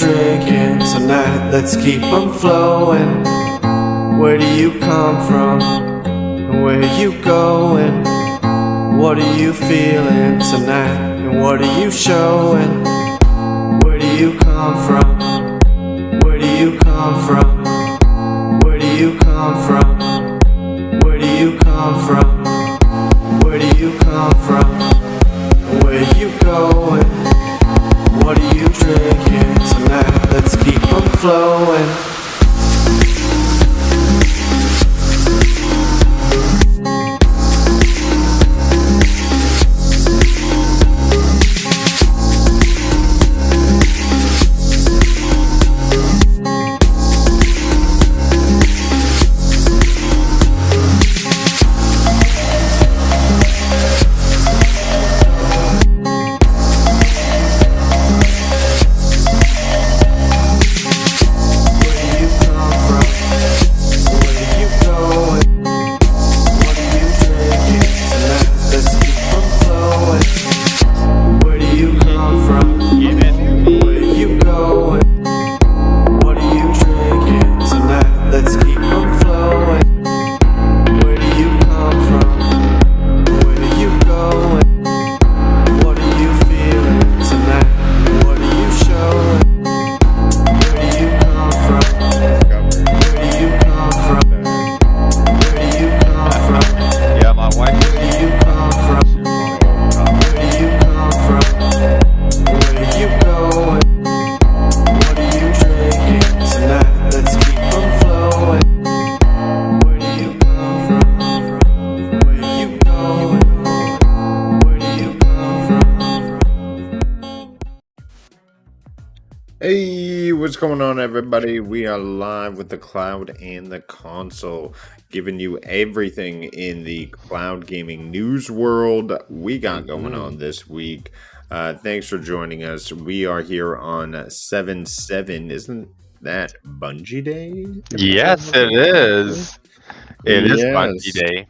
drinking tonight? Let's keep them flowing. Where do you come from? Where are you going? What are you feeling tonight? And what are you showing? Where do you come from? Where do you come from? Where do you come from? Where do you come from? Where do you come from? Where are you going? What are you drinking tonight? Let's keep them flowing. Hey, what's going on, everybody? We are live with the Cloud and the Console, giving you everything in the cloud gaming news world we got going on this week. Thanks for joining us. We are here on 7/7. Isn't that Bungie Day? Yes, it is. It is Yes. Bungie Day.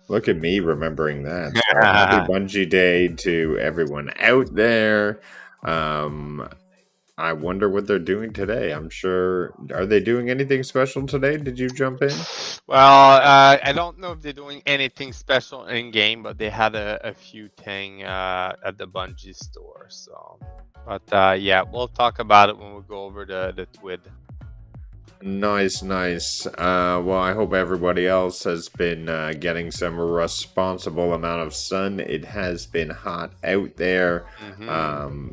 Look at me remembering that. So happy Bungie Day to everyone out there. I wonder what they're doing today. I'm sure. Are they doing anything special today? Did you jump in? Well, I don't know if they're doing anything special in game, but they had a few thing at the Bungie store. So, but yeah, we'll talk about it when we go over the TWID. Nice. Well, I hope everybody else has been getting some responsible amount of sun. It has been hot out there.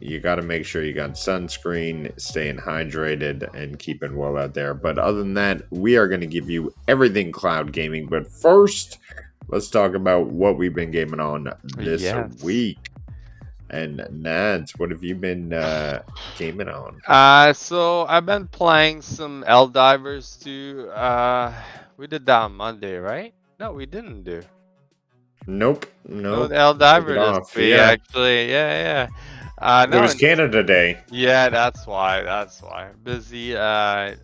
You got to make sure you got sunscreen, staying hydrated, and keeping well out there. But other than that, we are going to give you everything cloud gaming. But first, let's talk about what we've been gaming on this week. And Nads, what have you been gaming on? So I've been playing some Divers too. We did that on Monday, right? No, we didn't do. Nope. No, Diver this week, actually. Yeah. It was Canada Day. Yeah, that's why. Busy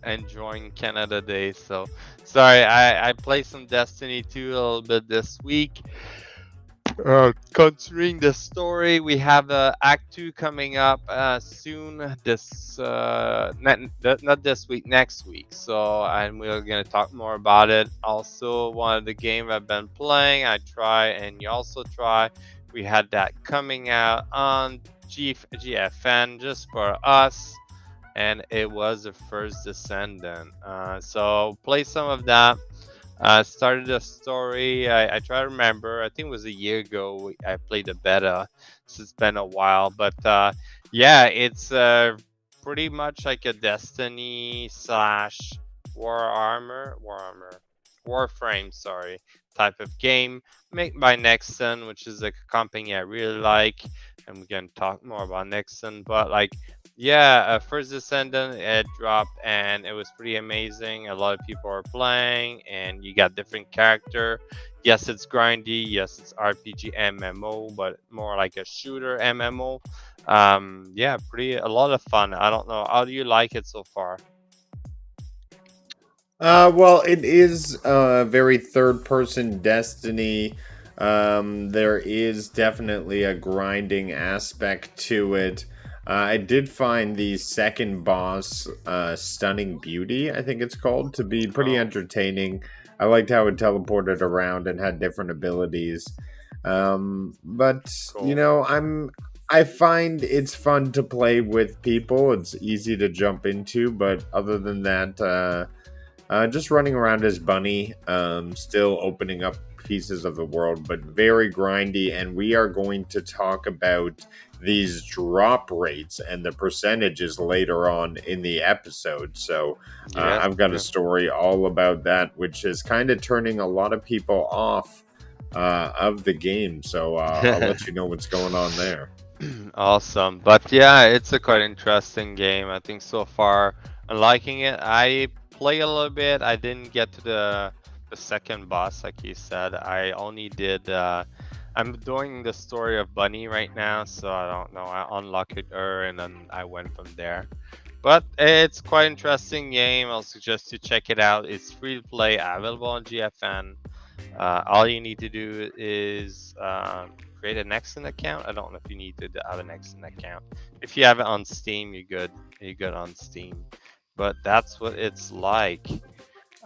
enjoying Canada Day. So sorry, I played some Destiny 2 a little bit this week. Considering the story, we have Act 2 coming up soon. This not this week, next week. So, and we're gonna talk more about it. Also, one of the games I've been playing, I try and you also try. We had that coming out on GFN just for us, and it was the First Descendant. So play some of that. Started the story. I try to remember. I think it was a year ago I played the beta. So it's been a while, but yeah, it's pretty much like a Destiny / Warframe, type of game made by Nexon, which is a company I really like, and we're gonna talk more about Nexon. But like, yeah, First Descendant, it dropped and it was pretty amazing. A lot of people are playing, and you got different character. Yes, it's grindy. Yes, it's RPG MMO, but more like a shooter MMO. Yeah, a lot of fun. I don't know. How do you like it so far? Well, it is a very third-person Destiny. There is definitely a grinding aspect to it. I did find the second boss, Stunning Beauty, I think it's called, to be pretty Oh, entertaining. I liked how it teleported around and had different abilities. But you cool. know, I find it's fun to play with people. It's easy to jump into, but other than that, just running around as Bunny, still opening up pieces of the world, but very grindy. And we are going to talk about these drop rates and the percentages later on in the episode. So Yes. I've got a Yeah. story all about that, which is kind of turning a lot of people off of the game. So I'll let you know what's going on there. Awesome. But yeah, it's a quite interesting game. I think so far I'm liking it. I play a little bit. I didn't get to the second boss like you said. I only did I'm doing the story of Bunny right now, so I don't know. I unlocked her and then I went from there. But it's quite interesting game. I'll suggest you check it out. It's free to play, available on GFN. All you need to do is create an Nexon account. I don't know if you need to have an Nexon account. If you have it on Steam, you're good. You're good on Steam. But that's what it's like.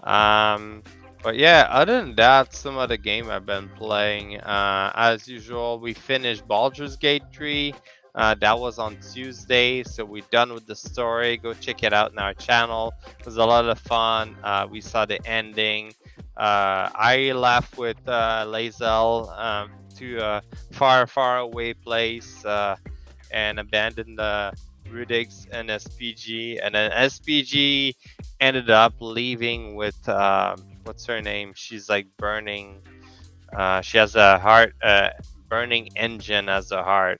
Um, but yeah, other than that, some other game I've been playing. As usual, we finished Baldur's Gate 3. That was on Tuesday, so we're done with the story. Go check it out in our channel. It was a lot of fun. We saw the ending. I left with Lazel to a far, far away place and abandoned Rudig's and SPG. And then SPG ended up leaving with what's her name? She's like burning. She has a heart, burning engine as a heart.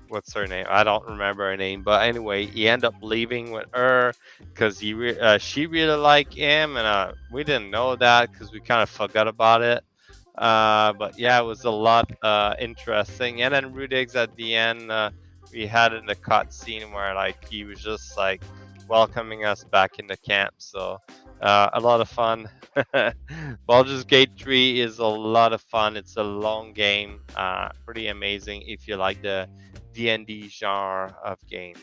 What's her name? I don't remember her name, but anyway, he ended up leaving with her because she really liked him, and we didn't know that because we kind of forgot about it. But yeah, it was a lot interesting. And then Rudig's at the end, we had in the cut scene where like he was just like welcoming us back in the camp. So a lot of fun. Baldur's Gate 3 is a lot of fun. It's a long game, pretty amazing if you like the D&D genre of game.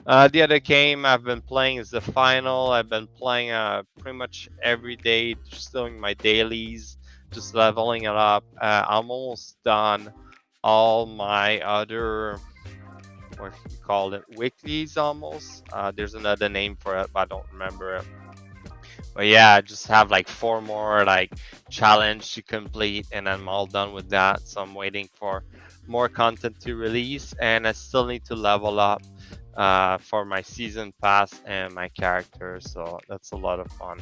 The other game I've been playing is the final. I've been playing pretty much every day, just doing my dailies, just leveling it up. I'm almost done all my other, what do you call it, weeklies almost. There's another name for it, but I don't remember it. But yeah, I just have like 4 more like challenge to complete, and I'm all done with that. So I'm waiting for more content to release, and I still need to level up for my season pass and my character. So that's a lot of fun.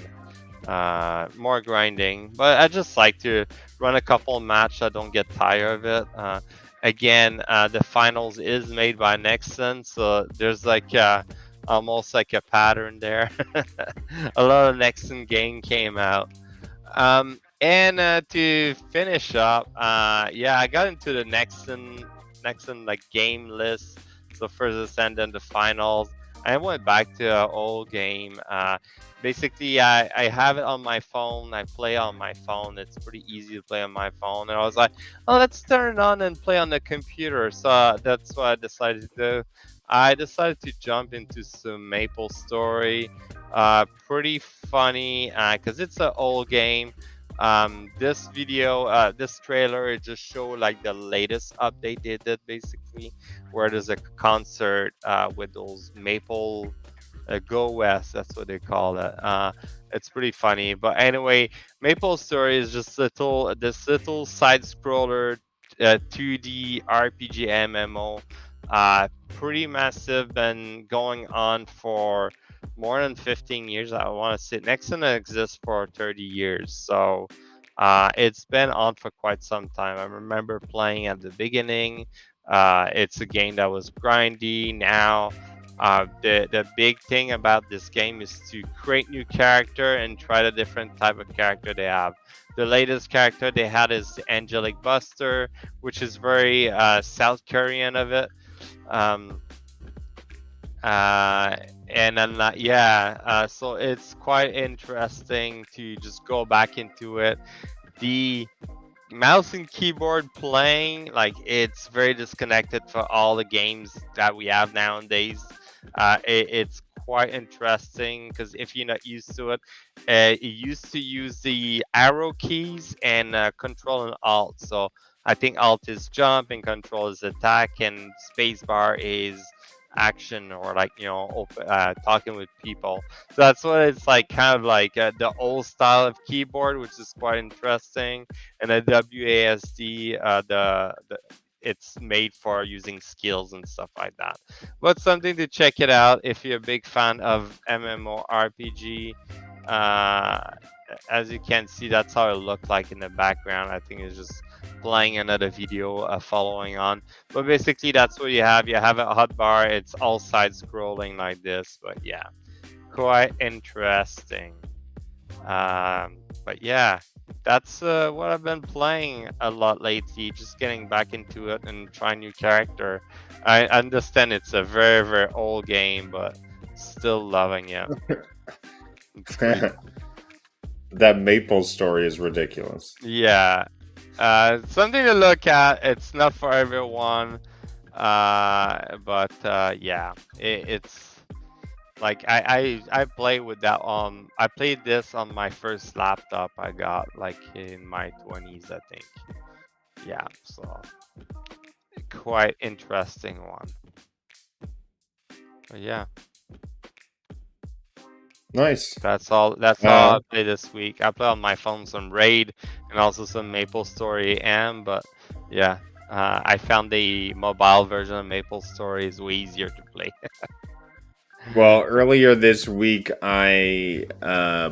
More grinding, but I just like to run a couple match. I don't get tired of it. Again, the finals is made by Nexon, so there's like almost like a pattern there. A lot of Nexon game came out. And to finish up, yeah, I got into the Nexon like game list. So first ascend and the finals. I went back to an old game. Basically, I have it on my phone. I play on my phone. It's pretty easy to play on my phone. And I was like, oh, let's turn it on and play on the computer. So that's what I decided to do. I decided to jump into some Maple Story. Pretty funny because it's an old game. This video, this trailer, it just showed like the latest update they did basically, where there's a concert with those Maple Go West, that's what they call it. It's pretty funny. But anyway, Maple Story is just this little side scroller 2D RPG MMO. Pretty massive, been going on for more than 15 years. I want to say Nexon exists for 30 years. So it's been on for quite some time. I remember playing at the beginning. It's a game that was grindy. Now the big thing about this game is to create new character and try the different type of character they have. The latest character they had is the Angelic Buster, which is very South Korean of it. And then yeah, so it's quite interesting to just go back into it. The mouse and keyboard playing, like it's very disconnected for all the games that we have nowadays. It's quite interesting because if you're not used to it, you used to use the arrow keys and control and alt. So I think alt is jump and control is attack and spacebar is action, or like talking with people. So that's what it's like, kind of like the old style of keyboard, which is quite interesting. And the WASD, the it's made for using skills and stuff like that. But something to check it out if you're a big fan of MMORPG. Uh, as you can see, that's how it looked like in the background. I think it's just playing another video following on. But basically, that's what you have. You have a hotbar. It's all side scrolling like this. But yeah, quite interesting. But yeah, that's what I've been playing a lot lately. Just getting back into it and trying new character. I understand it's a very, very old game, but still loving it. It's pretty- That Maple story is ridiculous. Yeah. Something to look at. It's not for everyone. But yeah, it's like I play with that on. I played this on my first laptop I got like in my 20s, I think. Yeah, so quite interesting one. But yeah, Nice. that's all. That's all I play this week. I play on my phone some Raid and also some Maple Story AM. But yeah, I found the mobile version of Maple Story is way easier to play. Well, earlier this week, I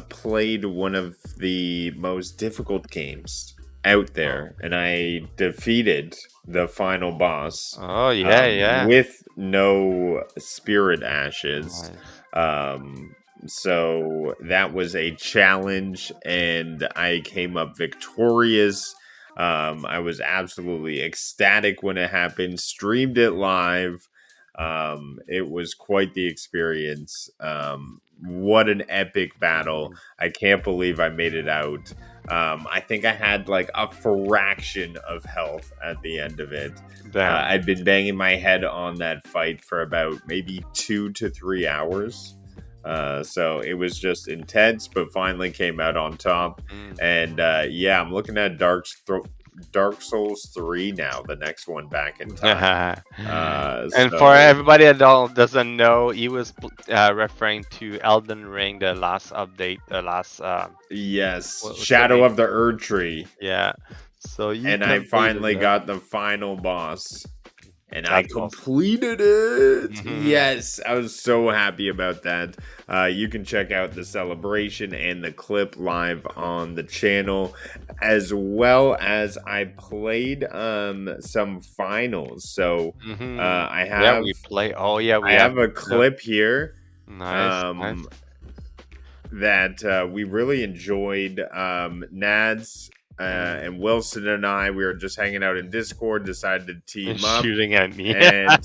played one of the most difficult games out there, and I defeated the final boss. Oh yeah. With no spirit ashes. Nice. So that was a challenge, and I came up victorious. I was absolutely ecstatic when it happened. Streamed it live. It was quite the experience. What an epic battle. I can't believe I made it out. I think I had like a fraction of health at the end of it. I'd been banging my head on that fight for about maybe 2 to 3 hours. So it was just intense, but finally came out on top. And yeah, I'm looking at Dark Souls 3 now, the next one back in time. And for everybody that doesn't know, he was referring to Elden Ring, the last update, the last yes, Shadow of the Erd Tree. Yeah. So I finally got the final boss. And I completed it. Mm-hmm. Yes, I was so happy about that. You can check out the celebration and the clip live on the channel, as well as I played some finals. So I have. Yeah, we play. Oh yeah, I have a clip here. Nice. That we really enjoyed. Nads. And Wilson and I, we were just hanging out in Discord, decided to team up. Shooting at me. And,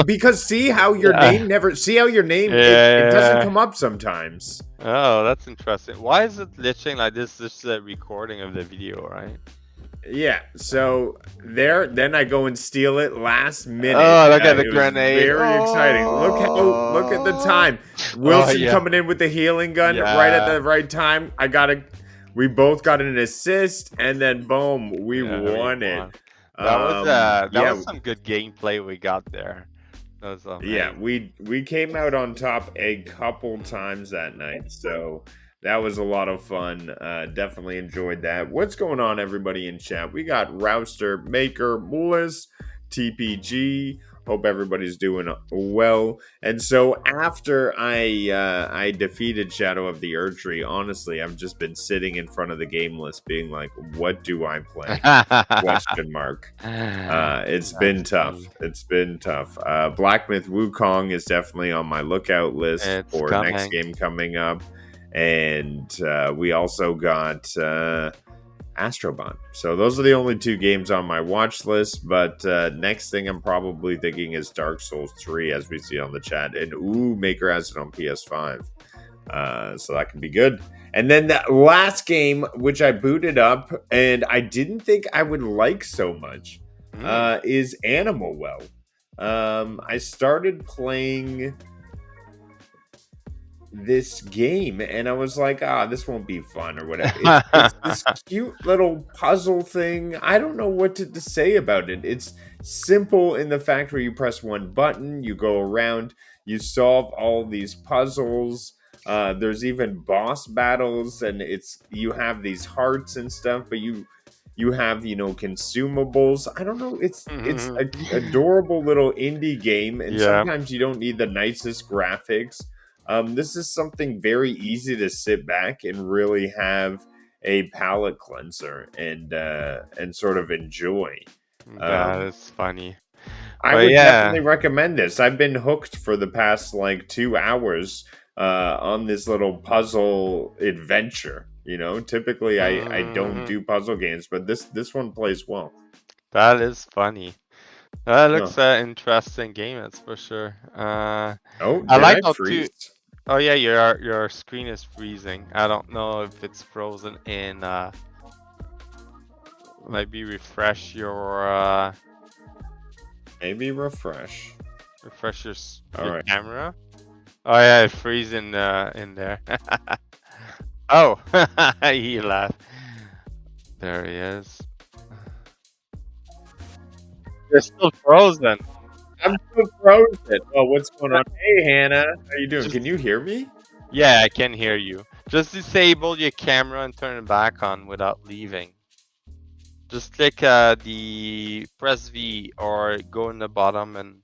because see how your name it doesn't come up sometimes. Oh, that's interesting. Why is it glitching like this? This is a recording of the video, right? Yeah, so then I go and steal it last minute. Oh, look at the grenade. Very exciting. Look at the time. Wilson coming in with the healing gun right at the right time. We both got an assist, and then boom, we won it. That was some good gameplay we got there. That was amazing. Yeah, we came out on top a couple times that night, so that was a lot of fun. Definitely enjoyed that. What's going on, everybody in chat? We got Rouster, Maker, Mullis, TPG. Hope everybody's doing well. And so after I defeated Shadow of the Erd Tree, honestly, I've just been sitting in front of the game list being like, what do I play? Question mark. It's been tough. It's been tough. Black Myth Wukong is definitely on my lookout list for next game coming up. And we also got Astrobot. So those are the only 2 games on my watch list, but next thing I'm probably thinking is Dark Souls 3, as we see on the chat. And Maker has it on PS5. So that could be good. And then the last game, which I booted up and I didn't think I would like so much, Mm. is Animal Well. I started playing this game and I was like, this won't be fun or whatever. It's this cute little puzzle thing. I don't know what to say about it. It's simple in the fact where you press one button, you go around, you solve all these puzzles. There's even boss battles, and you have these hearts and stuff, but you have consumables. I don't know. It's a adorable little indie game, and Yeah. sometimes you don't need the nicest graphics. This is something very easy to sit back and really have a palate cleanser and sort of enjoy. That Um, is funny. I But would yeah. definitely recommend this. I've been hooked for the past like 2 hours on this little puzzle adventure. Typically I don't Mhm. do puzzle games, but this one plays well. That is funny. That Yeah. looks an interesting game, that's for sure. Oh, I did like I how too. freeze? Oh yeah, your screen is freezing. I don't know if it's frozen in. Maybe refresh your Maybe refresh. All your right. camera. Oh yeah, it's freezing in there. Oh, he laughed. There he is. You're still frozen. I'm so frozen. Oh, what's going on? Hey, Hannah. How you doing? Just Can you hear me? yeah, I can hear you. Just disable your camera and turn it back on without leaving. Just click the press V or go in the bottom and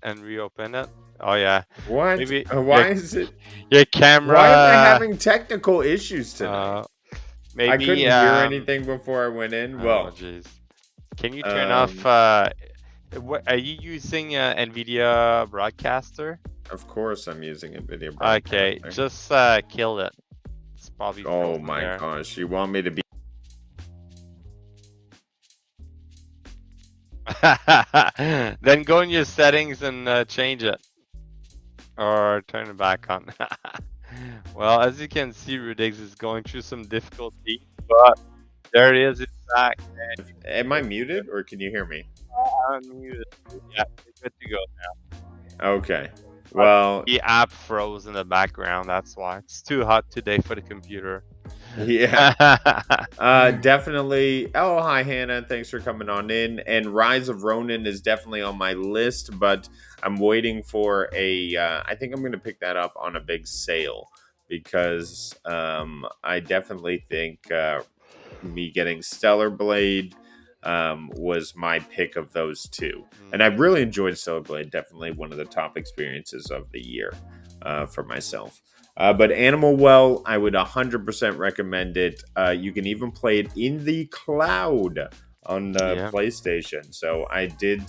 and reopen it. Oh yeah, What? maybe Why is it? your Why am I camera. having technical issues tonight? Uh, I maybe couldn't hear anything before I went in. Oh Well, jeez, can you turn off? um, What are you using? NVIDIA Broadcaster? of course I'm using a video Okay, broadcaster. just kill it. It's probably Oh frozen my there. gosh, you want me to be? Then go in your settings and change it. Or turn it back on. Well, as you can see, Rudix is going through some difficulty, but there it is. It's back. Am I muted or can you hear me? Unmuted. Yeah, you're good to go now. Okay. But Well, the app froze in the background. That's why it's too hot today for the computer. yeah. Definitely. Oh, hi Hannah. Thanks for coming on in. And Rise of Ronin is definitely on my list, but I'm waiting for a. I think I'm going to pick that up on a big sale because I definitely think me getting Stellar Blade was my pick of those two, and I really enjoyed Stellar Blade. Definitely one of the top experiences of the year for myself. But Animal Well, I would 100% recommend it. You can even play it in the cloud on the Yeah. PlayStation. So I did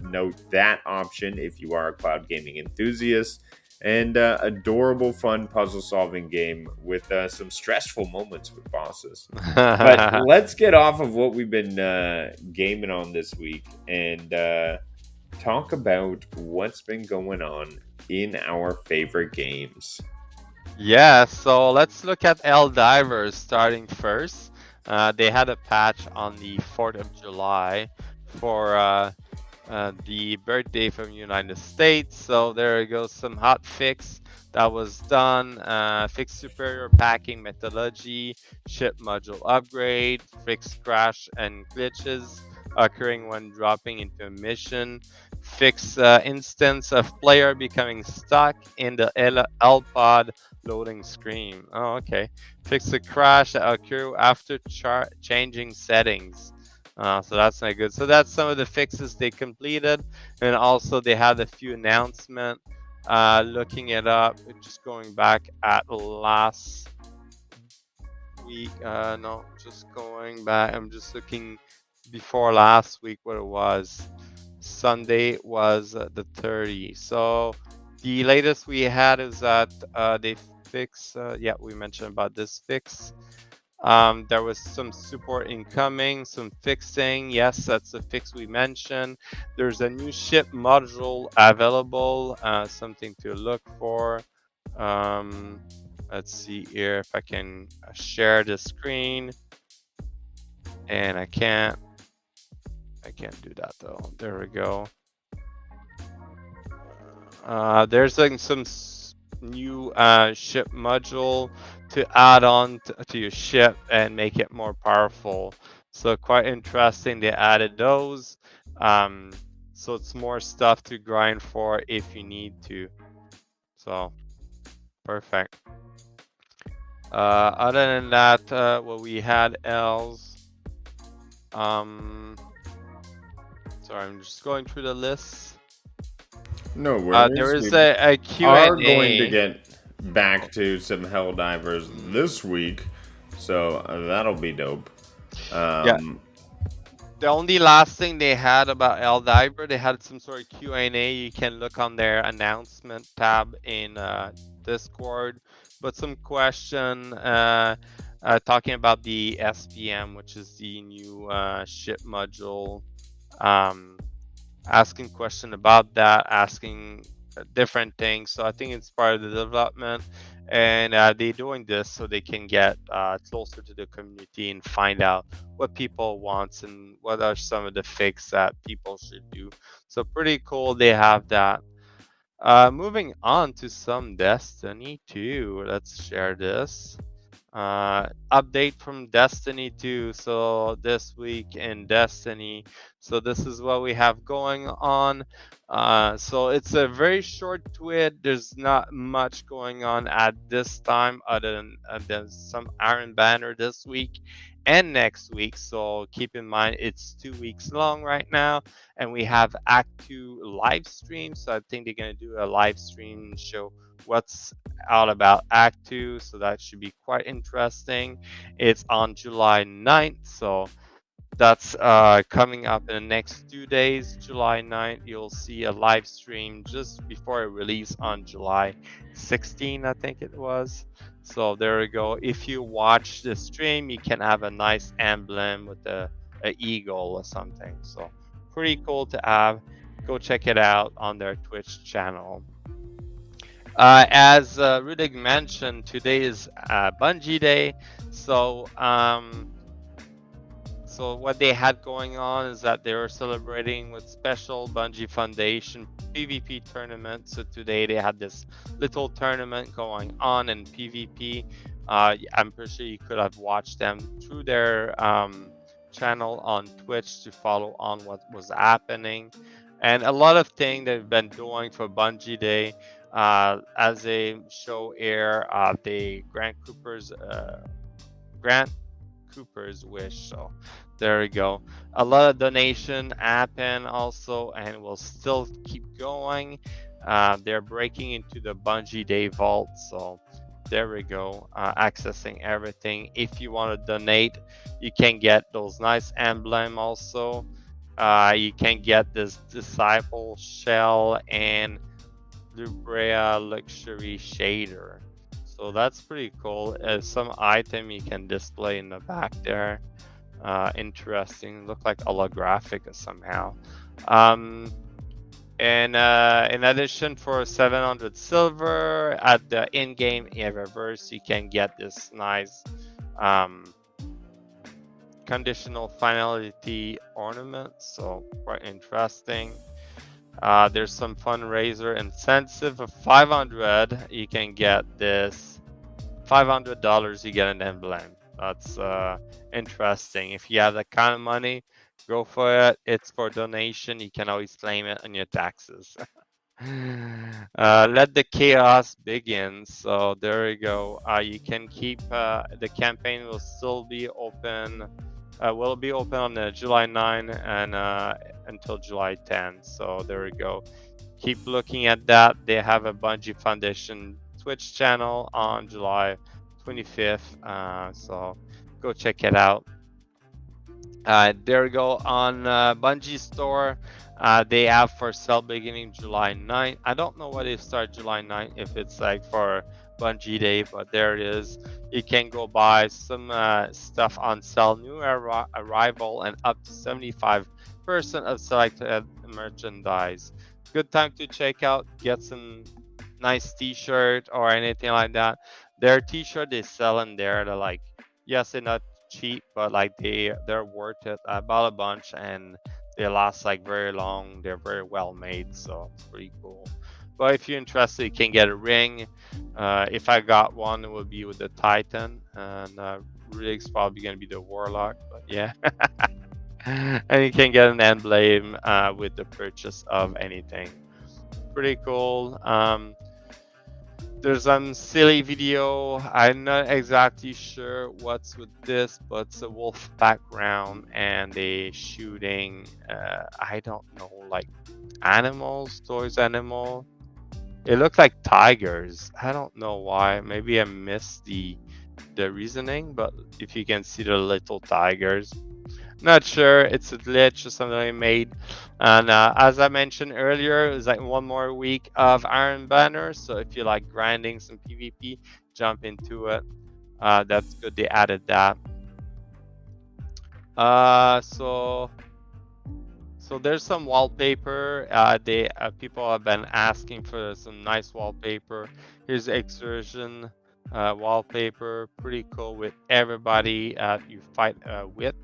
note that option if you are a cloud gaming enthusiast. And adorable, fun puzzle solving game with some stressful moments with bosses. But let's get off of what we've been gaming on this week and talk about what's been going on in our favorite games. Yeah, so let's look at Divers starting first. They had a patch on the 4th of July for the birthday from United States. So there goes some hot fix that was done. Fix superior packing methodology, ship module upgrade, fix crash and glitches occurring when dropping into a mission, fix instance of player becoming stuck in the L-pod loading screen. Oh, okay. Fix the crash that occur after changing settings. So that's not good. So that's some of the fixes they completed, and also they had a few announcements. Looking it up, just going back at last week. No, just going back. I'm just looking before last week what it was. Sunday was the 30. So the latest we had is that they fix. Yeah, we mentioned about this fix. There was some support incoming, some fixing. Yes, that's the fix we mentioned. There's a new ship module available, something to look for. Let's see here if I can share the screen, and I can't do that though. There we go. There's like some new ship module to add on to your ship and make it more powerful. So quite interesting. They added those. So it's more stuff to grind for if you need to. So perfect. Other than that, what we had else. Sorry, I'm just going through the list. No worries. There is We a are going to Q&A. get back to some Helldivers this week, so that'll be dope. Yeah. The only last thing they had about Eldiver, they had some sort of Q&A. You can look on their announcement tab in Discord. But some question talking about the SPM, which is the new ship module. Asking question about that, asking different things. So I think it's part of the development, and they're doing this so they can get closer to the community and find out what people want and what are some of the fixes that people should do. So pretty cool they have that. Moving on to some Destiny 2. Let's share this. Update from Destiny 2. So this week in Destiny. So this is what we have going on. So it's a very short tweet. There's not much going on at this time other than there's some Iron Banner this week and next week. So keep in mind it's 2 weeks long right now, and we have Act 2 live stream. So I think they're gonna do a live stream and show what's out about Act 2, so that should be quite interesting. It's on July 9th, so that's coming up in the next 2 days. July 9th, you'll see a live stream just before it release on July 16th, I think it was. So there we go. If you watch the stream, you can have a nice emblem with a eagle or something. So pretty cool to have. Go check it out on their Twitch channel. As Rudig mentioned, today is Bungie Day, so so what they had going on is that they were celebrating with special Bungie Foundation PvP tournament. So today they had this little tournament going on in PvP. I'm pretty sure you could have watched them through their channel on Twitch to follow on what was happening. And a lot of things they've been doing for Bungie Day. As a show air, the Grant Cooper's wish. So there we go. A lot of donation happen also, and will still keep going. They're breaking into the Bungie Day vault. So there we go. Accessing everything. If you want to donate, you can get those nice emblem also. You can get this disciple shell and Lubrea luxury shader. So that's pretty cool. Some item you can display in the back there. Interesting. Look like holographic somehow. And in addition, for 700 silver at the in-game reverse, you can get this nice conditional finality ornament. So quite interesting. There's some fundraiser incentive of 500. You can get this $500. You get an emblem. That's interesting. If you have that kind of money, go for it. It's for donation. You can always claim it on your taxes. Let the chaos begin. So there you go. You can keep the campaign will still be open. Will be open on July 9 and until July 10. So there we go. Keep looking at that. They have a Bungie Foundation Twitch channel on July 25th. So go check it out. There we go. On Bungie store, they have for sale beginning July 9th. I don't know why they start July 9th, if it's like for Bungie Day, but there it is. You can go buy some stuff on sale, new arrival, and up to 75% of selected merchandise. Good time to check out, get some nice T-shirt or anything like that, their T-shirt they sell in there. They're like, yes, they're not cheap, but like they're worth it. I bought a bunch and they last like very long. They're very well made, so it's pretty cool. But if you're interested, you can get a ring. If I got one, it would be with the Titan, and Rig's probably gonna be the Warlock. But yeah. And you can get an emblem with the purchase of anything. Pretty cool. There's some silly video. I'm not exactly sure what's with this, but it's a wolf background and they shooting. I don't know, like animals, toys animal. It looks like tigers. I don't know why. Maybe I missed the reasoning, but if you can see the little tigers. Not sure. It's a glitch or something I made. And as I mentioned earlier, it's like one more week of Iron Banner. So if you like grinding some PvP, jump into it. That's good. They added that. So there's some wallpaper. People have been asking for some nice wallpaper. Here's Exertion wallpaper. Pretty cool with everybody you fight with.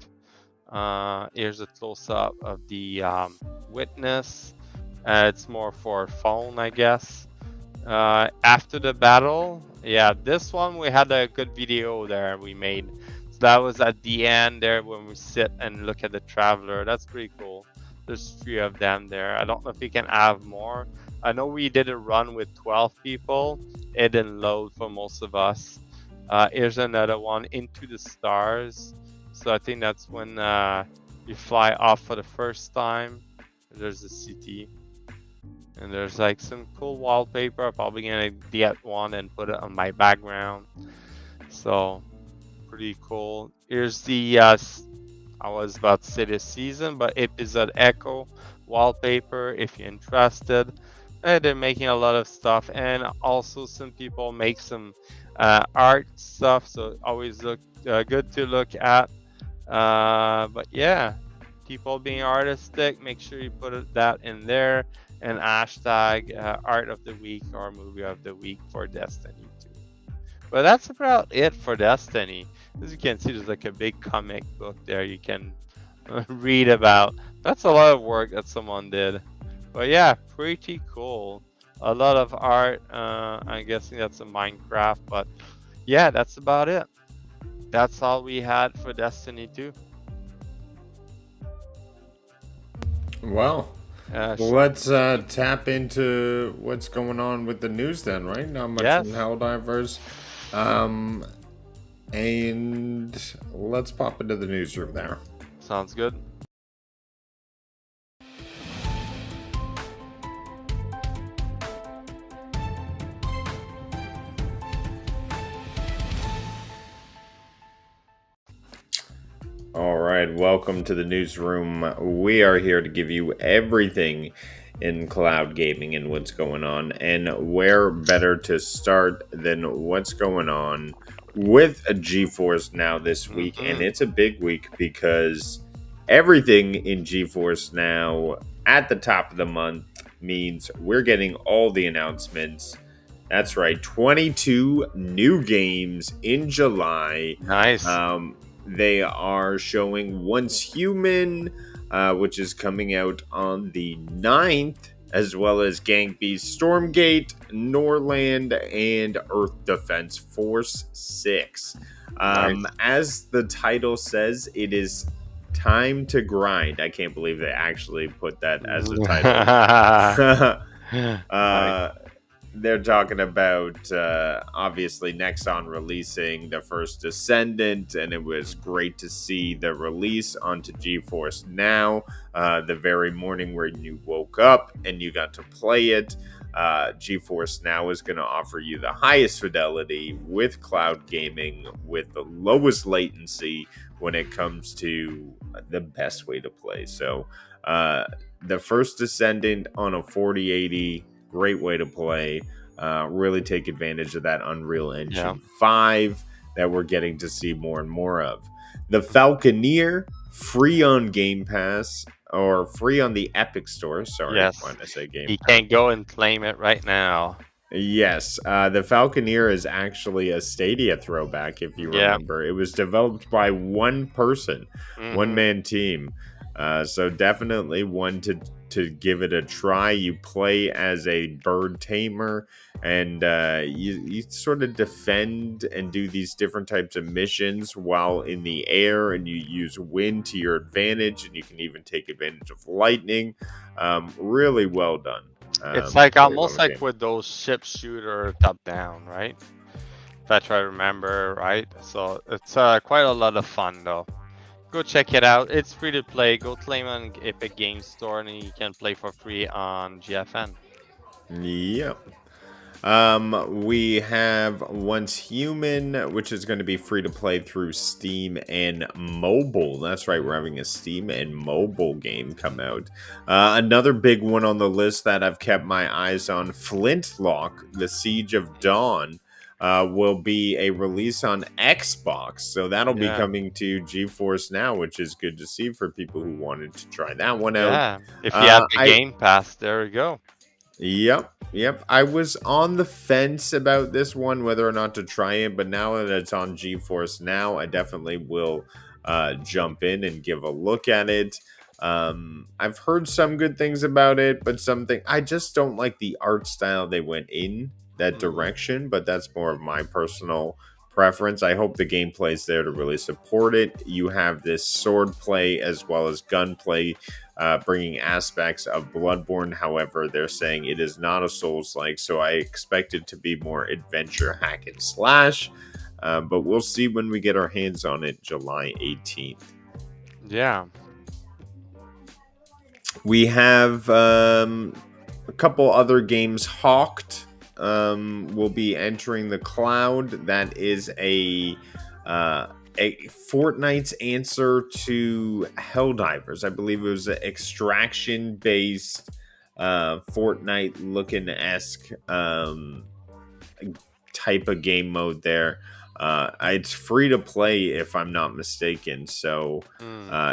Here's a close-up of the witness. It's more for phone, I guess. After the battle, yeah, this one we had a good video there we made. So that was at the end there when we sit and look at the traveler. That's pretty cool. There's 3 of them there. I don't know if we can have more. I know we did a run with 12 people. It didn't load for most of us. Here's another one, Into the Stars. So I think that's when you fly off for the first time. There's the city. And there's like some cool wallpaper. I'm probably gonna get one and put it on my background. So pretty cool. Here's the I was about to say this season, but episode Echo wallpaper if you're interested. And they're making a lot of stuff, and also some people make some art stuff, so always look good to look at. But yeah, people being artistic, make sure you put that in there, and hashtag art of the week or movie of the week for Destiny 2. But that's about it for Destiny. As you can see, there's like a big comic book there you can read about. That's a lot of work that someone did. But yeah, pretty cool. A lot of art. I'm guessing that's a Minecraft, but yeah, that's about it. That's all we had for Destiny 2. Well, let's tap into what's going on with the news then, right? Not much Yes. from Helldivers. And let's pop into the newsroom there. Sounds good. All right, welcome to the newsroom. We are here to give you everything in cloud gaming and what's going on. And where better to start than what's going on with GeForce Now this week. And it's a big week because everything in GeForce Now at the top of the month means we're getting all the announcements. That's right, 22 new games in July. Nice. They are showing Once Human, which is coming out on the 9th, as well as Gang Beast Stormgate, Norland, and Earth Defense Force 6. Nice. As the title says, it is time to grind. I can't believe they actually put that as a title. Nice. They're talking about, obviously, Nexon releasing the first Descendant, and it was great to see the release onto GeForce Now the very morning where you woke up and you got to play it. GeForce Now is going to offer you the highest fidelity with cloud gaming, with the lowest latency when it comes to the best way to play. So, the first Descendant on a 4080, great way to play. Really take advantage of that Unreal Engine 5 that we're getting to see more and more of. The Falconeer, free on Game Pass, or free on the Epic Store. Sorry, Yes. why did I say Game You Pass? can't go and claim it right now. Yes, the Falconeer is actually a Stadia throwback, if you Yeah. remember. It was developed by one person, one Mm-hmm. man team. So definitely one to give it a try. You play as a bird tamer, and you sort of defend and do these different types of missions while in the air, and you use wind to your advantage, and you can even take advantage of lightning. Really well done. It's like Really almost well like game. with those ship shooter top down, right? If I try to remember right. So it's quite a lot of fun though. Go check it out. It's free to play. Go claim on Epic Games Store and you can play for free on GFN. Yep. We have Once Human, which is going to be free to play through Steam and mobile. That's right, we're having a Steam and mobile game come out. Another big one on the list that I've kept my eyes on, Flintlock, The Siege of Dawn. Will be a release on Xbox, so that'll be Yeah. coming to GeForce Now, which is good to see for people who wanted to try that one out. Yeah. If you have the I Game Pass, there we go. Yep. I was on the fence about this one, whether or not to try it, but now that it's on GeForce Now, I definitely will jump in and give a look at it. I've heard some good things about it, but something I just don't like the art style they went in that direction, but that's more of my personal preference. I hope the gameplay is there to really support it. You have this sword play as well as gunplay, bringing aspects of Bloodborne. However, they're saying it is not a Souls-like, so I expect it to be more adventure hack and slash. But we'll see when we get our hands on it, July 18th. Yeah. We have a couple other games. Hawked will be entering the cloud. That is a Fortnite's answer to Helldivers. I believe it was an extraction based Fortnite looking esque type of game mode there. It's free to play if I'm not mistaken. So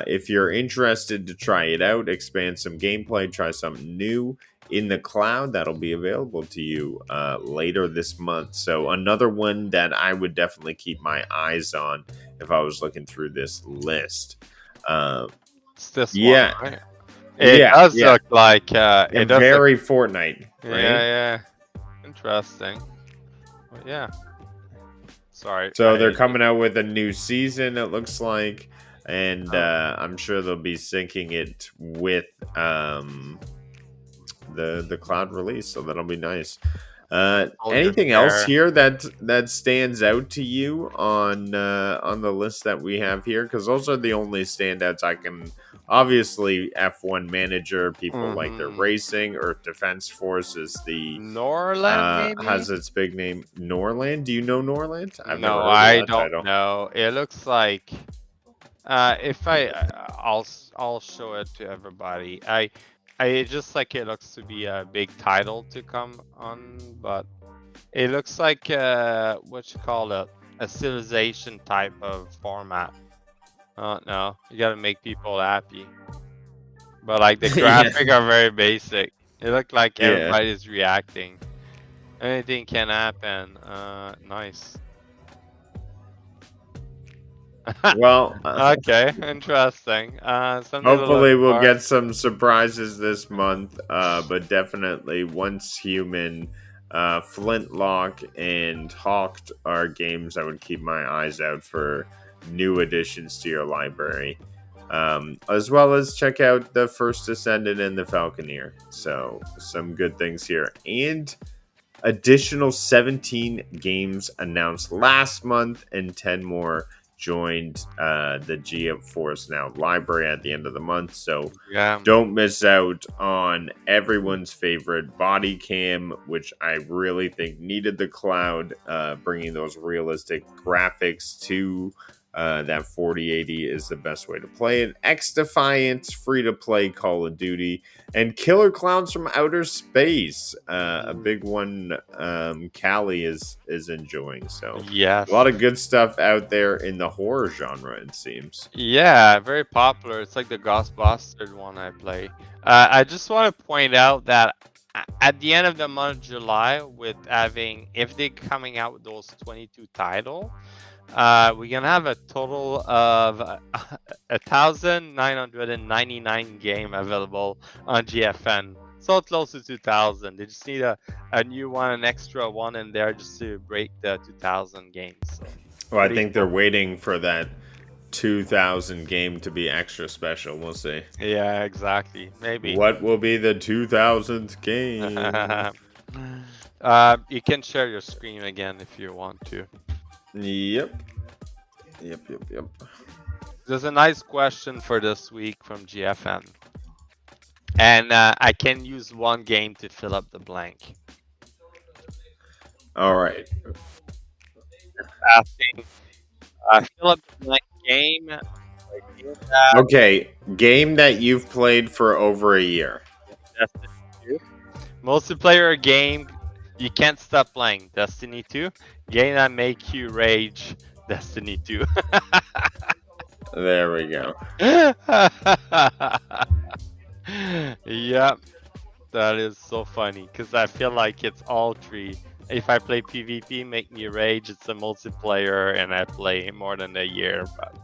if you're interested to try it out, expand some gameplay, try something new in the cloud, that'll be available to you later this month. So another one that I would definitely keep my eyes on if I was looking through this list. It's this Yeah. one, right? It does look like it does very look, Fortnite, right? yeah. Interesting. Well, yeah. Sorry. So they're coming out with a new season, it looks like, and I'm sure they'll be syncing it with the cloud release, so that'll be nice. Anything else here that stands out to you on the list that we have here? Because those are the only standouts I can. Obviously, F1 Manager, people like their racing. Earth Defense Force is the Norland, maybe? has its big name. Norland? Do you know Norland? No, I don't know. It looks like if I'll show it to everybody. I just like it looks to be a big title to come on, but it looks like what you call it, a civilization type of format. No, you gotta make people happy. But like the graphics are very basic. It looked like everybody's reacting. Anything can happen. Nice. Well, okay, interesting. Hopefully we'll get some surprises this month, but definitely Once Human, Flintlock, and Hawked are games I would keep my eyes out for new additions to your library. As well as check out the First Descendant and the Falconeer. So some good things here. And additional 17 games announced last month and 10 more joined the GeForce Now library at the end of the month. So don't miss out on everyone's favorite body cam, which I really think needed the cloud, bringing those realistic graphics to that 4080 is the best way to play it. X Defiant, free to play Call of Duty, and Killer Clowns from Outer Space, a big one. Callie is enjoying. So yes, a lot of good stuff out there in the horror genre. It seems. Yeah, very popular. It's like the Ghostbusters one I play. I just want to point out that at the end of the month of July, with having if they're coming out with those 22 title, we're gonna have a total of 1,999 game available on GFN. So close to 2,000. They just need a new one, an extra one in there just to break the 2,000 games. So Well, I pretty think they're cool. waiting for that 2000 game to be extra special. We'll see. Yeah, exactly. Maybe. What will be the 2000th game? You can share your screen again if you want to. Yep. Yep, yep, yep. There's a nice question for this week from GFN. And I can use one game to fill up the blank. All right. Asking, fill up the blank game. That Okay, game that you've played for over a year. Destiny 2. Multiplayer game you can't stop playing. Destiny 2. Game that make you rage. Destiny 2. There we go. Yep. That is so funny because I feel like it's all three. If I play PvP, make me rage. It's a multiplayer, and I play more than a year. But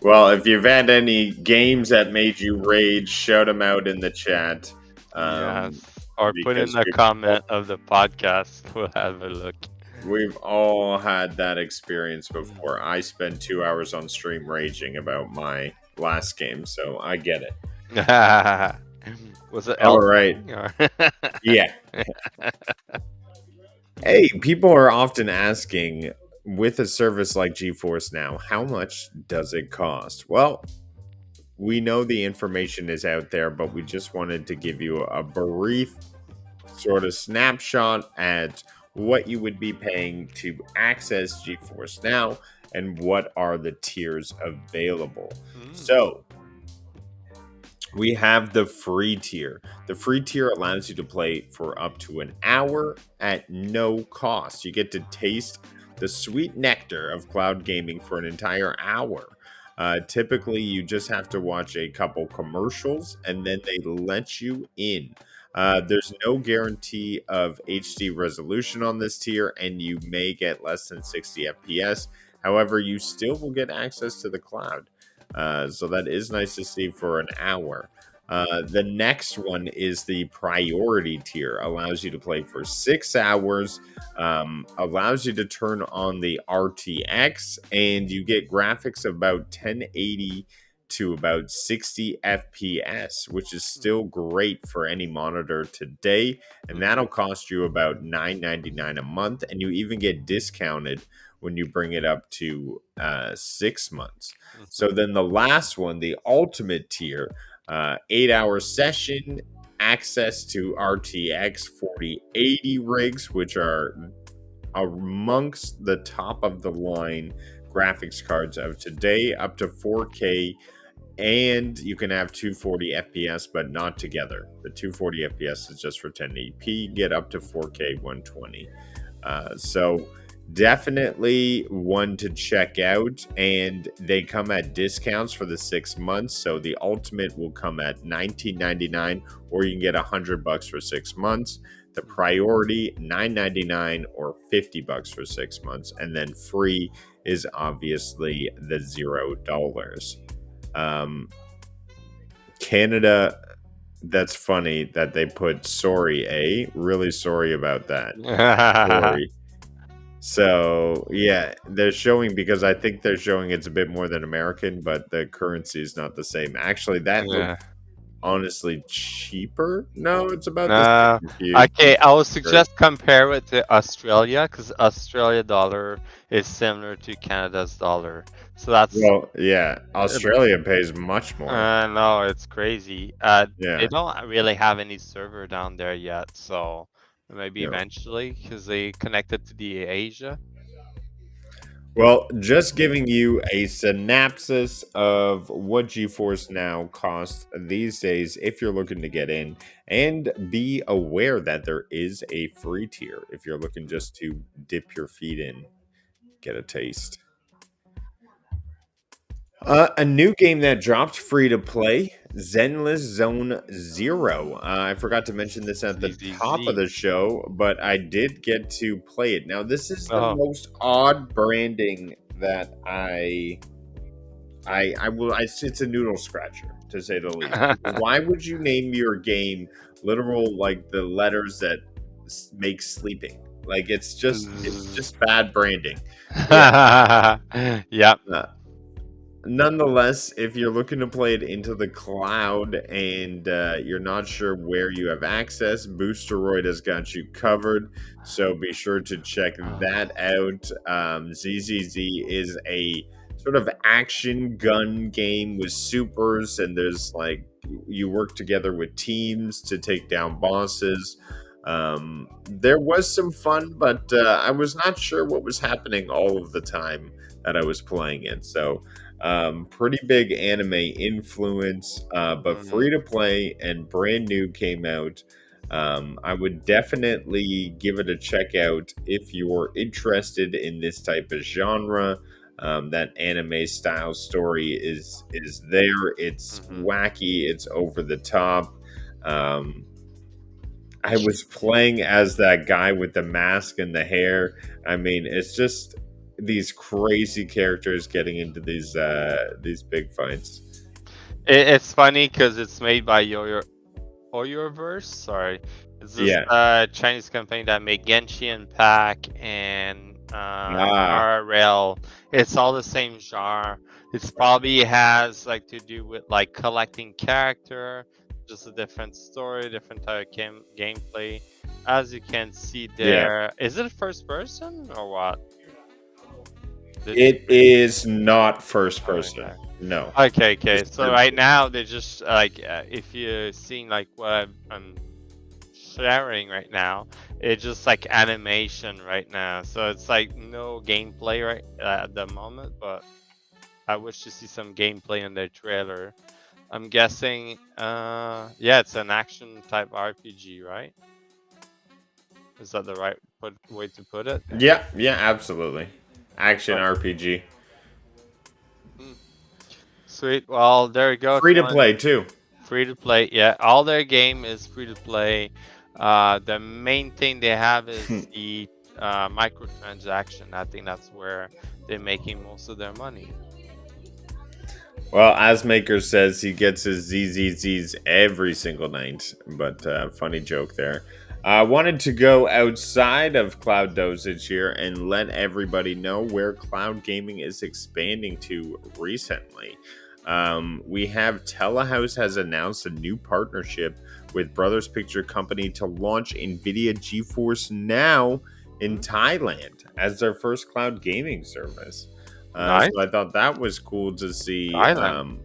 Well, if you've had any games that made you rage, shout them out in the chat. yes, or put in Because the comment of the podcast. We'll have a look. we've all had that experience before. I spent 2 hours on stream raging about my last game, so I get it. Was it All Elden right. Ring, or Yeah. Hey, people are often asking, with a service like GeForce Now, how much does it cost? Well, we know the information is out there, but we just wanted to give you a brief sort of snapshot at what you would be paying to access GeForce Now and what are the tiers available. So, we have the free tier. The free tier allows you to play for up to an hour at no cost. You get to taste the sweet nectar of cloud gaming for an entire hour. Typically, you just have to watch a couple commercials and then they let you in. There's no guarantee of HD resolution on this tier, and you may get less than 60 FPS. However, you still will get access to the cloud. So that is nice to see for an hour. The next one is the priority tier. Allows you to play for 6 hours. Allows you to turn on the RTX, and you get graphics of about 1080 to about 60 FPS, which is still great for any monitor today. And that'll cost you about $9.99 a month, and you even get discounted when you bring it up to 6 months. So then the last one, the ultimate tier, 8-hour session, access to RTX 4080 rigs, which are amongst the top of the line graphics cards of today, up to 4K, and you can have 240 FPS, but not together. The 240 FPS is just for 1080p, get up to 4K 120. So definitely one to check out, and they come at discounts for the 6 months. So the ultimate will come at $19.99, or you can get $100 for 6 months. The priority $9.99 or $50 for 6 months, and then free is obviously the $0. Canada, that's funny that they put sorry, really sorry about that. Sorry. So yeah, they're showing, because I think they're showing it's a bit more than American, but the currency is not the same. Actually, that looked honestly cheaper. No, it's about the same. Okay, I would suggest compare it to Australia, because Australia dollar is similar to Canada's dollar. So that's yeah, Australia pays much more. no, it's crazy. They don't really have any server down there yet, so maybe eventually, because they connected to the Asia. Well, just giving you a synopsis of what GeForce Now costs these days if you're looking to get in, and be aware that there is a free tier if you're looking just to dip your feet in, get a taste. A new game that dropped free to play, Zenless Zone Zero. I forgot to mention this at the top of ZZZ. the show, but I did get to play it. Now, this is the Oh. most odd branding that it's a noodle scratcher to say the least. Because why would you name your game literal like the letters that make sleeping? Like it's just bad branding. Yeah. Yep. Uh, Nonetheless, if you're looking to play it into the cloud and you're not sure where you have access, Boosteroid has got you covered. So be sure to check that out. ZZZ is a sort of action gun game with supers, and there's like you work together with teams to take down bosses. There was some fun, but I was not sure what was happening all of the time that I was playing it. So pretty big anime influence, but Mhm. free to play and brand new came out. I would definitely give it a check out if you're interested in this type of genre. That anime style story is there. It's Mhm. wacky. It's over the top. Um, I was playing as that guy with the mask and the hair. I mean, it's just these crazy characters getting into these big fights. It's funny because it's made by Yoyoverse. Sorry, it's this Yeah. Chinese company that make Genshin Impact and Ah, RL. It's all the same genre. It's probably has like to do with like collecting character, just a different story, different type of gameplay. As you can see yeah. there, is it first person or what? Did you It make? is not first person. Okay. No. Okay, okay. It's So third right person. now they're just like if you're seeing like what I'm sharing right now, it's just like animation right now. So it's like no gameplay right at the moment, but I wish to see some gameplay in their trailer. I'm guessing yeah, it's an action type RPG, right? Is that the right way to put it? Yeah, yeah, absolutely. Action Oh, RPG. hmm. Sweet. Well, there you go. If Free you to want play too. free to play, yeah, all their game is free to play. The main thing they have is the microtransaction. I think that's where they're making most of their money. Well, Asmaker says he gets his ZZZs every single night, but funny joke there. I wanted to go outside of cloud dosage here and let everybody know where cloud gaming is expanding to recently. We have Telehouse has announced a new partnership with Brothers Picture Company to launch NVIDIA GeForce Now in Hmm? Thailand as their first cloud gaming service. Nice. So I thought that was cool to see. Thailand.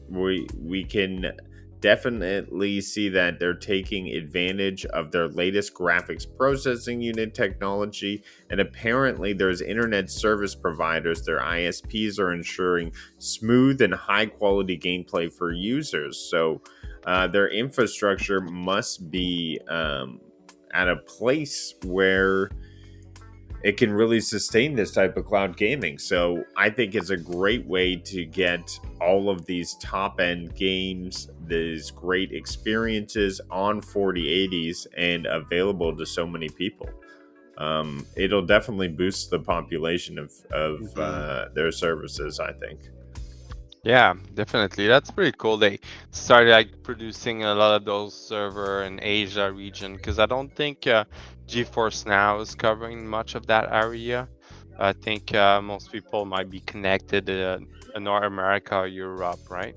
We can definitely see that they're taking advantage of their latest graphics processing unit technology, and apparently there's internet service providers, their ISPs, are ensuring smooth and high quality gameplay for users. So their infrastructure must be at a place where it can really sustain this type of cloud gaming. So I think it's a great way to get all of these top end games, these great experiences on 4080s and available to so many people. It'll definitely boost the population of Hmm. their services, I think. Yeah, definitely. That's pretty cool. They started like producing a lot of those server in Asia region because I don't think GeForce Now is covering much of that area. I think most people might be connected in North America or Europe, right?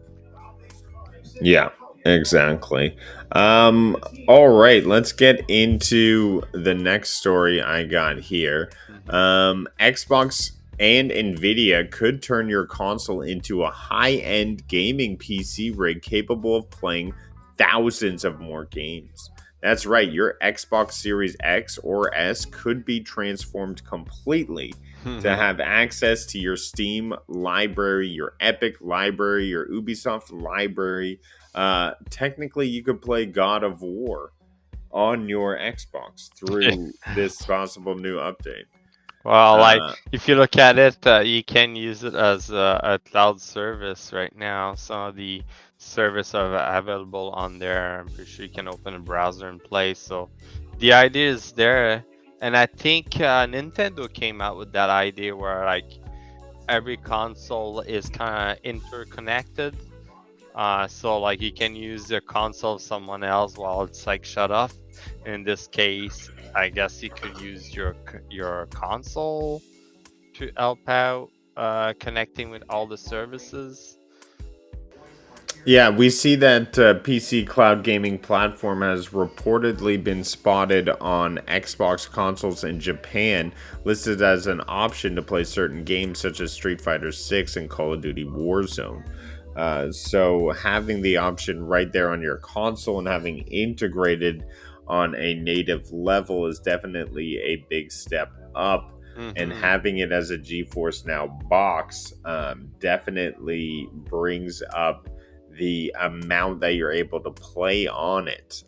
Yeah, exactly. Um, all right, let's get into the next story I got here. Hmm. Xbox and Nvidia could turn your console into a high-end gaming PC rig capable of playing thousands of more games. That's right, your Xbox Series X or S could be transformed completely to have access to your Steam library, your Epic library, your Ubisoft library. Technically, you could play God of War on your Xbox through this possible new update. Well, like Uh, if you look at it, you can use it as a cloud service right now. Some of the service are available on there. I'm pretty sure you can open a browser and play. So the idea is there, and I think Nintendo came out with that idea where like every console is kind of interconnected. So like you can use the console of someone else while it's like shut off. In this case, I guess you could use your console to help out connecting with all the services. Yeah, we see that PC cloud gaming platform has reportedly been spotted on Xbox consoles in Japan, listed as an option to play certain games such as Street Fighter 6 and Call of Duty Warzone. So having the option right there on your console and having integrated on a native level is definitely a big step up. And Mm-hmm. having it as a GeForce Now box definitely brings up the amount that you're able to play on it.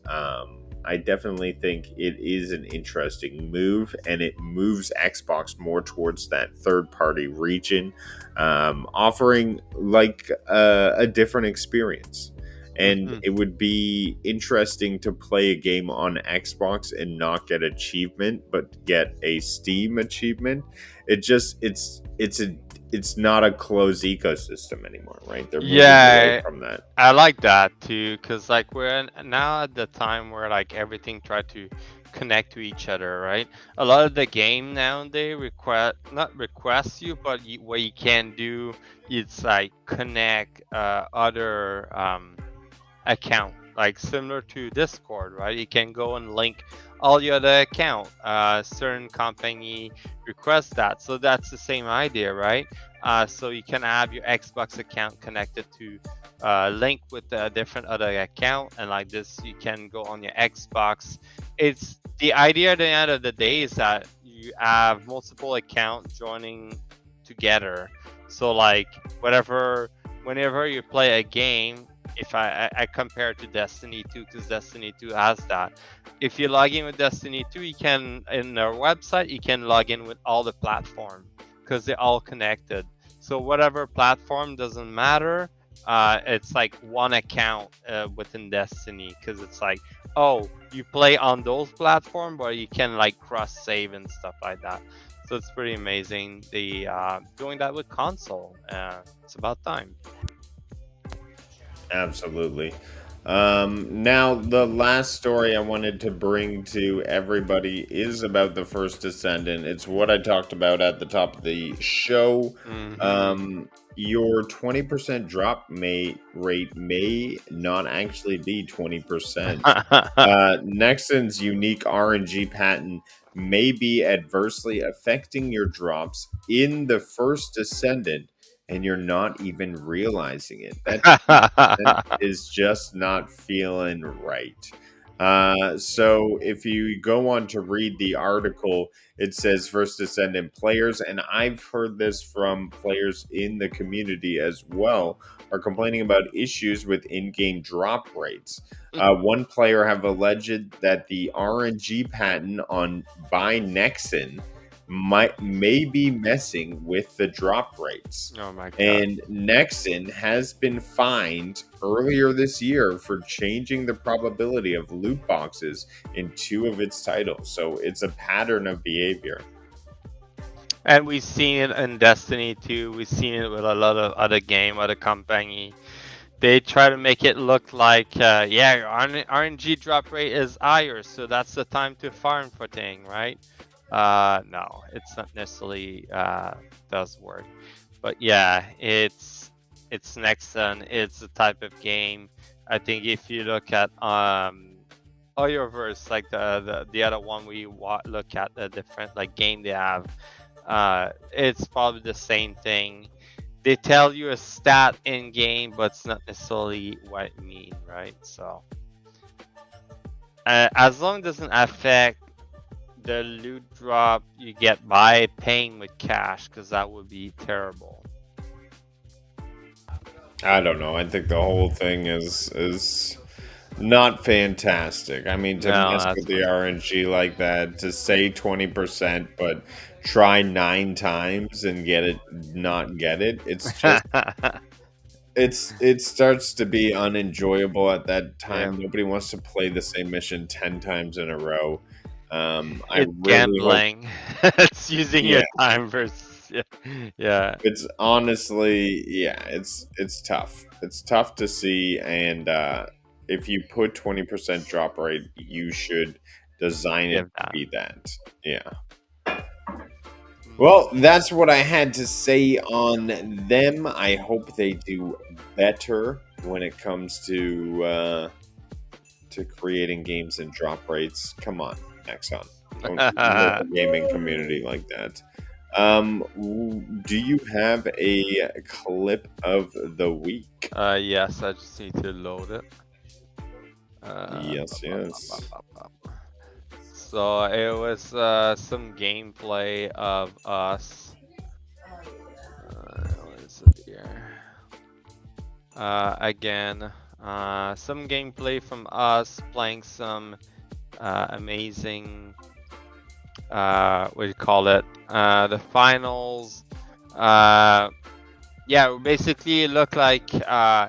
I definitely think it is an interesting move, and it moves Xbox more towards that third party region, offering like a different experience. And Mm-hmm. it would be interesting to play a game on Xbox and not get achievement, but get a Steam achievement. It's not a closed ecosystem anymore, right? They're moving away Yeah, from that. I like that too, cause like now at the time where like everything tried to connect to each other, right? A lot of the game nowadays not request you, but what you can do is like connect other account, like similar to Discord, right? You can go and link all your other account. Certain company requests that, so that's the same idea, right? So you can have your Xbox account connected to link with a different other account, and like this, you can go on your Xbox. It's the idea at the end of the day is that you have multiple accounts joining together. So like whenever you play a game, if I compare to Destiny 2, because Destiny 2 has that. If you log in with Destiny 2, you can in their website you can log in with all the platform because they're all connected. So whatever platform doesn't matter. It's like one account within Destiny because it's like, oh, you play on those platforms, but you can like cross save and stuff like that. So it's pretty amazing. They doing that with console. It's about time. Absolutely. Now, the last story I wanted to bring to everybody is about the First Descendant. It's what I talked about at the top of the show. Mm-hmm. Your 20% rate may not actually be 20%. Nexon's unique RNG patent may be adversely affecting your drops in the First Descendant, and you're not even realizing it. That is just not feeling right. So if you go on to read the article, it says First Descendant players, and I've heard this from players in the community as well, are complaining about issues with in-game drop rates. One player have alleged that the RNG patent on by Nexon may be messing with the drop rates. Oh my god. And Nexon has been fined earlier this year for changing the probability of loot boxes in 2 of its titles. So it's a pattern of behavior. And we've seen it in Destiny 2. We've seen it with a lot of other game, other company. They try to make it look like, yeah, your RNG drop rate is higher, so that's the time to farm for thing, right? No, it's not necessarily does work. But yeah, it's Nexon. It's a type of game. I think if you look at Oyoverse, like the other one we look at the different like game they have, it's probably the same thing. They tell you a stat in game, but it's not necessarily what it means, right? So as long as it doesn't affect the loot drop you get by paying with cash, because that would be terrible. I don't know. I think the whole thing is Not fantastic. I mean, to No, mess that's with the fine. RNG like that, to say 20%, but try 9 times and not get it. It's just, it starts to be unenjoyable at that Yeah. time. Nobody wants to play the same mission 10 times in a row. I It's really hope, gambling. It's using yeah, your time versus yeah. it's honestly, yeah, it's tough. It's tough to see, and if you put 20% drop rate, you should design it Give to that. be that. Yeah. Mm. Well, that's what I had to say on them. I hope they do better when it comes to creating games and drop rates. Come on, Axon. Don't let the gaming community like that. Do you have a clip of the week? Yes, I just need to load it. Yes, yes. So it was some gameplay of us. What is it here? Again, some gameplay from us playing some amazing. What do you call it? The finals. Yeah, basically it looked like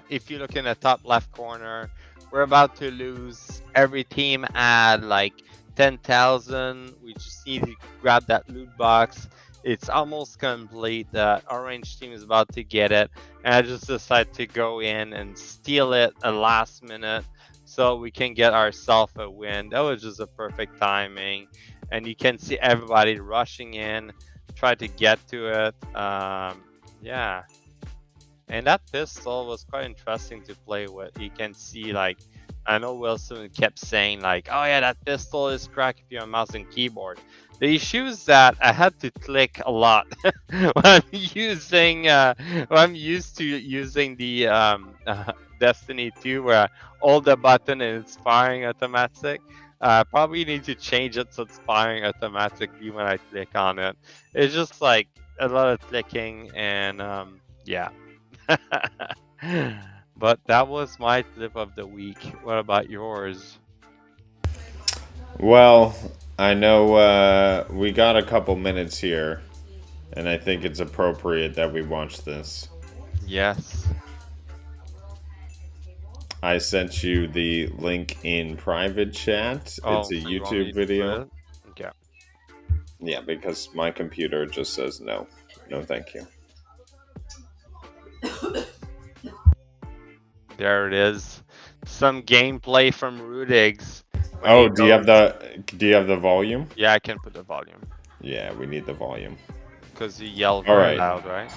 if you look in the top left corner, we're about to lose. Every team had like 10,000. We just need to grab that loot box. It's almost complete. The orange team is about to get it, and I just decided to go in and steal it at last minute so we can get ourselves a win. That was just a perfect timing, and you can see everybody rushing in, try to get to it. Yeah. And that pistol was quite interesting to play with. You can see, like, I know Wilson kept saying, like, oh yeah, that pistol is cracked if you're on mouse and keyboard. The issue is that I had to click a lot when I'm using, when I'm used to using the Destiny 2, where I hold the button and it's firing automatic. Probably need to change it so it's firing automatically when I click on it. It's just like a lot of clicking and yeah. But that was my clip of the week. What about yours? Well, I know we got a couple minutes here, and I think it's appropriate that we watch this. Yes. I sent you the link in private chat. Oh, It's a so you want me YouTube to put video. it? Okay. Yeah, because my computer just says no. No, thank you. There it is. Some gameplay from Rudigs. When Oh, he goes, do you have the volume? yeah, I can put the volume Yeah, we need the volume. because you yell All very right. loud, right?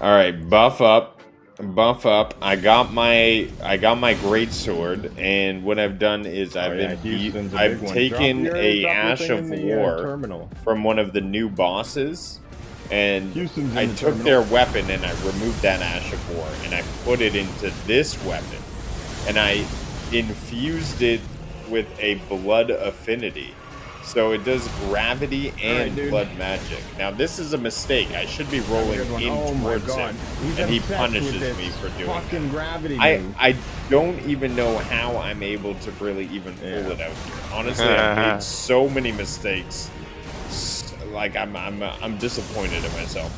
All right, buff up. Buff up. I got my great sword, and what I've done is I've taken a Ash of War from one of the new bosses, and I took their weapon and I removed that Ash of War and I put it into this weapon, and I infused it with a blood affinity. So it does gravity and blood magic. Now this is a mistake. I should be rolling in towards him, and he punishes me for doing that. I don't even know how I'm able to really even pull it out here. Honestly, I've made so many mistakes. Like I'm disappointed in myself.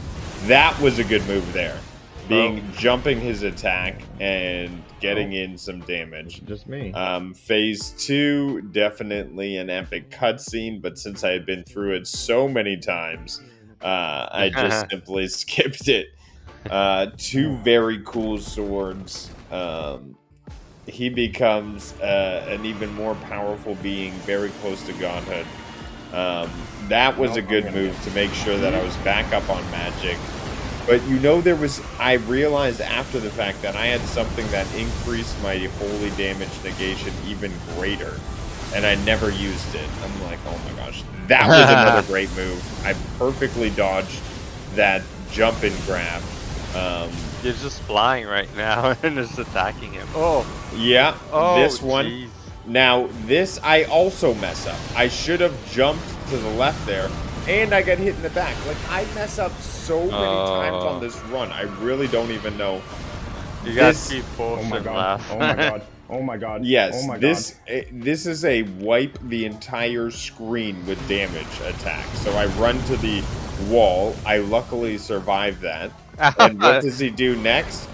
That was a good move there. Jumping his attack and getting in some damage. Just me. Phase 2, definitely an epic cutscene, but since I had been through it so many times, I just simply skipped it. 2 very cool swords. He becomes an even more powerful being, very close to godhood. That was a good move to make sure that I was back up on magic. But I realized after the fact that I had something that increased my holy damage negation even greater, and I never used it. I'm like, oh my gosh, that was another great move. I perfectly dodged that jump and grab. You're just flying right now and just attacking him. Oh, yeah, this one. Geez. Now, this I also mess up. I should have jumped to the left there, and I got hit in the back. Like, I mess up so many times on this run. I really don't even know. You got to keep Oh my potion god. left. Oh my god. Oh my god. Yes, Oh my this is a wipe the entire screen with damage attack. So I run to the wall. I luckily survived that. And what does he do next?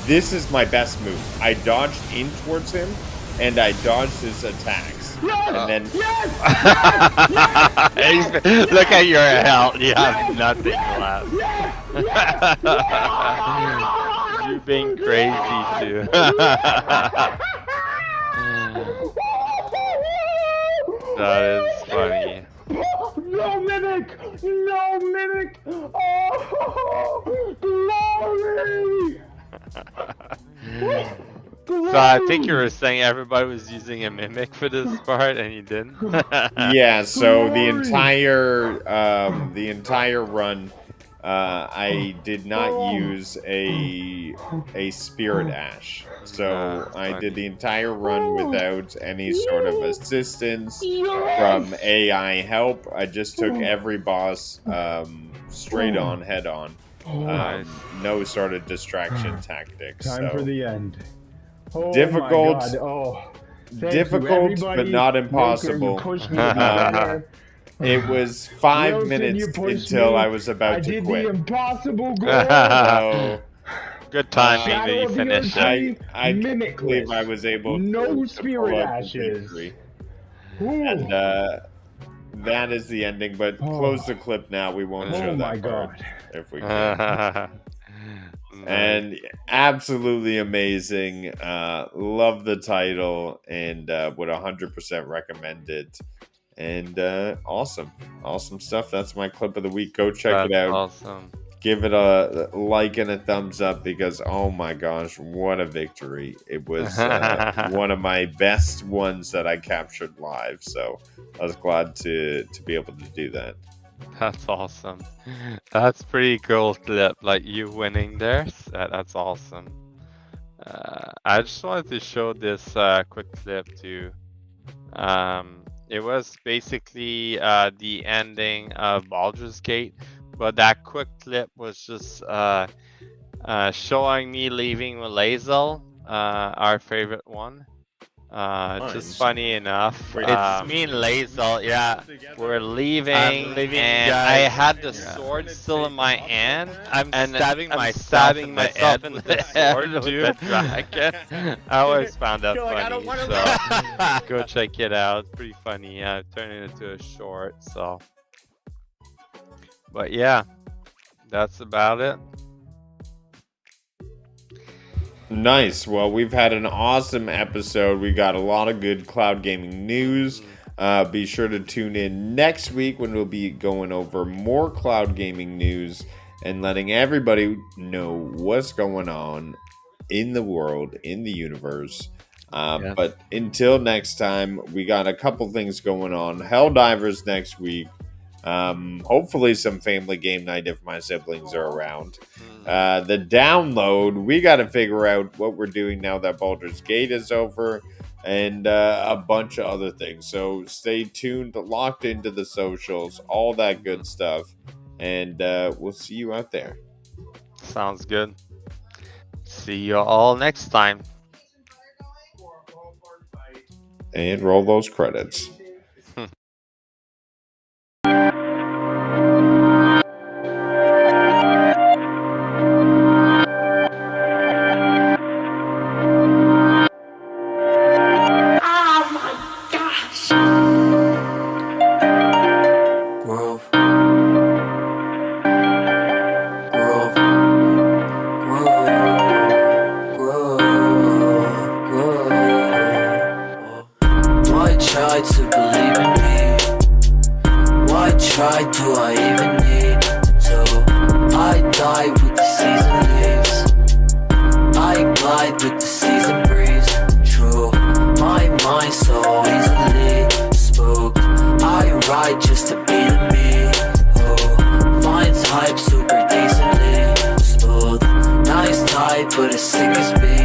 This is my best move. I dodged in towards him, and I dodged his attacks. And then Look at your health. You have nothing left. You being crazy too. That is funny. No mimic! No mimic! Oh, glory! So I think you were saying everybody was using a mimic for this part, and you didn't. yeah, so the entire run, I did not use a spirit ash. So I did the entire run without any sort of assistance from AI help. I just took every boss straight on, head on. No sort of distraction tactics. Time for the end. Oh difficult, my God. Oh, difficult, but not impossible. It was 5 Wilson, minutes you pushed until me. I was about to I did quit. the impossible goal. So, Good timing that you Shadow of the finished OG. it. I Mimic believe I list. was able No to spirit pull out the ashes. victory. Ooh. And that is the ending, but close the clip now. We won't show Oh my that part God. if we can. And absolutely amazing. Love the title and would 100% recommend it. And awesome stuff. That's my clip of the week. Go check it out. Awesome. Give it a like and a thumbs up because oh my gosh, what a victory. It was one of my best ones that I captured live. So I was glad to be able to do that. That's awesome. That's pretty cool clip. Like you winning there. That's awesome. I just wanted to show this quick clip too. It was basically the ending of Baldur's Gate, but that quick clip was just showing me leaving with Lae'zel, our favorite one. Just funny enough. It's me and Lae'zel, yeah. We're leaving, and I had the sword still in my hand. I'm stabbing myself in the head with the sword too. With the dragon. I always found that funny. So go check it out. It's pretty funny. Turn it into a short. So, but yeah, that's about it. Nice. Well, we've had an awesome episode. We got a lot of good cloud gaming news. Be sure to tune in next week when we'll be going over more cloud gaming news and letting everybody know what's going on in the world, in the universe. But until next time, we got a couple things going on. Helldivers next week. Hopefully some family game night if my siblings are around. The download, we got to figure out what we're doing now that Baldur's Gate is over, and a bunch of other things. So stay tuned, locked into the socials, all that good stuff, and we'll see you out there. Sounds good. See you all next time. And roll those credits. Just to be the me, oh, finds hype super decently, smooth, nice type, but as sick as me.